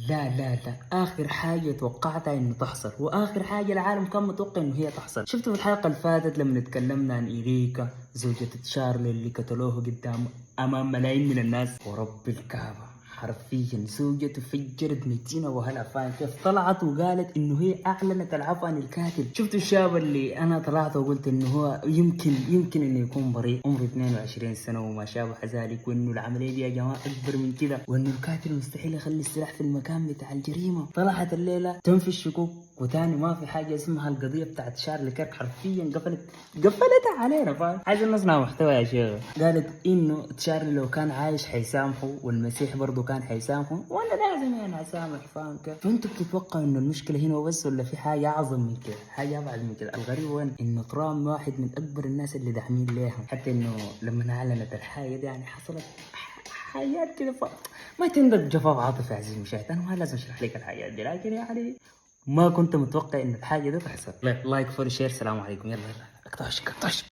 لا اخر حاجه توقعتها انه تحصل، واخر حاجه العالم كان متوقع انه هي تحصل. شفتوا في الحلقه اللي فاتت لما اتكلمنا عن إيريكا زوجة تشارلي اللي قتلوه قدام امام ملايين من الناس؟ ورب الكعبه حرفيا زوجته فجرت 200 وهلا. فاهم كيف؟ طلعت وقالت انه هي اعلنت العفو عن الكاتب. شفتوا الشاب اللي انا طلعت وقلت انه هو يمكن انه يكون بريء، عمره 22 سنه وما شابه ذلك، وانه العمليه دي يا جماعه اكبر من كده، وانه القاتل مستحيل يخلي السلاح في المكان بتاع الجريمه. طلعت الليله تنفي الشكوك، وتاني ما في حاجه اسمها القضيه بتاعت شارلي كيرك، حرفيا قفلتها علينا. فاهم؟ عايزين نصنع محتوى يا شيخ. قالت انه تشارلي لو كان عايش حيسامحه، والمسيح برضه كان حيسامحه، وانا لازم يعني اسامح. فاهم كيف؟ فانتوا بتتوقعوا انه المشكله هنا وبس، ولا في حاجه اعظم من كده، حاجه ابعد من كده؟ الغريب وين انه ترامب واحد من اكبر الناس اللي داعمين ليها، حتى انه لما اعلنت الحاجه دي يعني حصلت حاجات كده. ما تندق جفاف عاطفي يا عزيزي المشاهد، انا ما لازم اشرح لك الحاجات دي، لكن يعني ما كنت متوقع ان الحاجه دي تحصل. لايك فولو شير، سلام عليكم. يلا اقطعش.